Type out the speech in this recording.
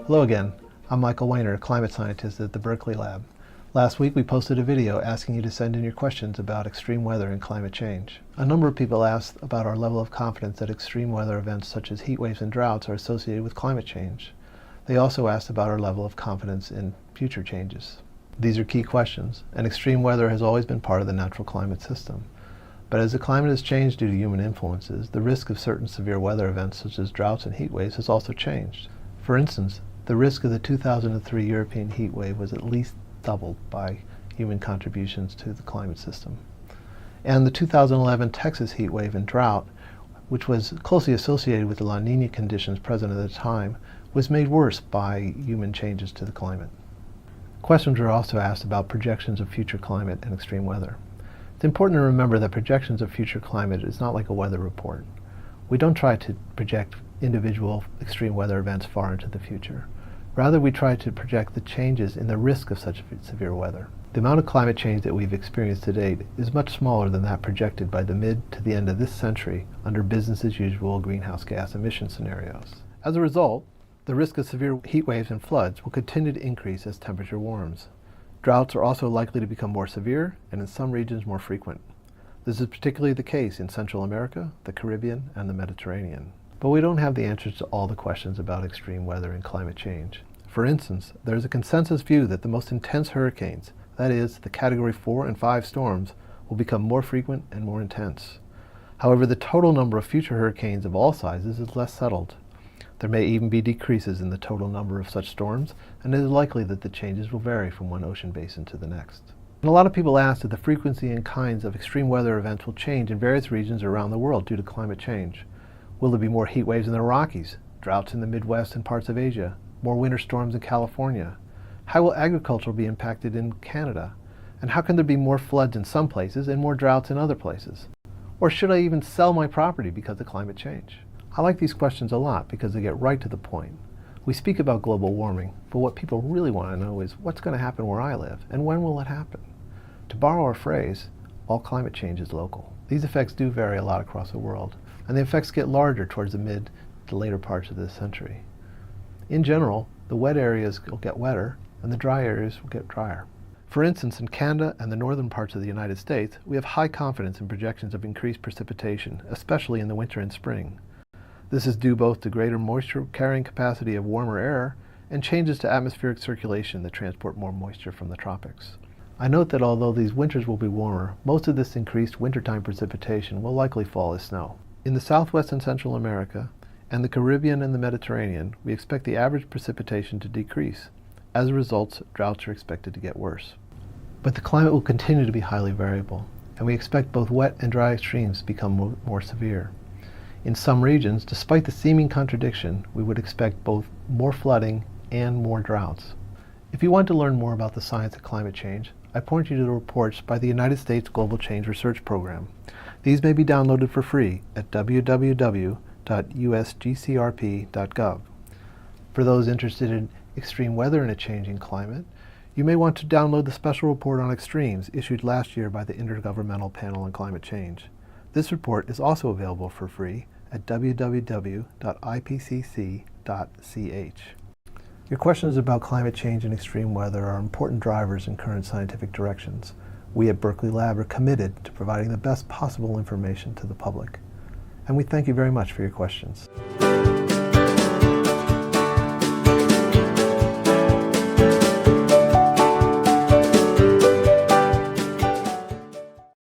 Hello again, I'm Michael Weiner, climate scientist at the Berkeley Lab. Last week we posted a video asking you to send in your questions about extreme weather and climate change. A number of people asked about our level of confidence that extreme weather events such as heat waves and droughts are associated with climate change. They also asked about our level of confidence in future changes. These are key questions, and extreme weather has always been part of the natural climate system. But as the climate has changed due to human influences, the risk of certain severe weather events such as droughts and heat waves has also changed. For instance, the risk of the 2003 European heat wave was at least doubled by human contributions to the climate system. And the 2011 Texas heat wave and drought, which was closely associated with the La Nina conditions present at the time, was made worse by human changes to the climate. Questions were also asked about projections of future climate and extreme weather. It's important to remember that projections of future climate is not like a weather report. We don't try to project individual extreme weather events far into the future. Rather, we try to project the changes in the risk of such severe weather. The amount of climate change that we've experienced to date is much smaller than that projected by the mid to the end of this century under business as usual greenhouse gas emission scenarios. As a result, the risk of severe heat waves and floods will continue to increase as temperature warms. Droughts are also likely to become more severe and in some regions more frequent. This is particularly the case in Central America, the Caribbean, and the Mediterranean. But we don't have the answers to all the questions about extreme weather and climate change. For instance, there is a consensus view that the most intense hurricanes, that is, the Category 4 and 5 storms, will become more frequent and more intense. However, the total number of future hurricanes of all sizes is less settled. There may even be decreases in the total number of such storms, and it is likely that the changes will vary from one ocean basin to the next. And a lot of people ask if the frequency and kinds of extreme weather events will change in various regions around the world due to climate change. Will there be more heat waves in the Rockies, droughts in the Midwest and parts of Asia, more winter storms in California? How will agriculture be impacted in Canada? And how can there be more floods in some places and more droughts in other places? Or should I even sell my property because of climate change? I like these questions a lot because they get right to the point. We speak about global warming, but what people really want to know is what's going to happen where I live and when will it happen? To borrow a phrase, all climate change is local. These effects do vary a lot across the world, and the effects get larger towards the mid to later parts of this century. In general, the wet areas will get wetter and the dry areas will get drier. For instance, in Canada and the northern parts of the United States, we have high confidence in projections of increased precipitation, especially in the winter and spring. This is due both to greater moisture carrying capacity of warmer air and changes to atmospheric circulation that transport more moisture from the tropics. I note that although these winters will be warmer, most of this increased wintertime precipitation will likely fall as snow. In the Southwest and Central America, and the Caribbean and the Mediterranean, we expect the average precipitation to decrease. As a result, droughts are expected to get worse. But the climate will continue to be highly variable, and we expect both wet and dry extremes to become more severe. In some regions, despite the seeming contradiction, we would expect both more flooding and more droughts. If you want to learn more about the science of climate change, I point you to the reports by the United States Global Change Research Program. These may be downloaded for free at www.usgcrp.gov. For those interested in extreme weather and a changing climate, you may want to download the special report on extremes issued last year by the Intergovernmental Panel on Climate Change. This report is also available for free at www.ipcc.ch. Your questions about climate change and extreme weather are important drivers in current scientific directions. We at Berkeley Lab are committed to providing the best possible information to the public. And we thank you very much for your questions.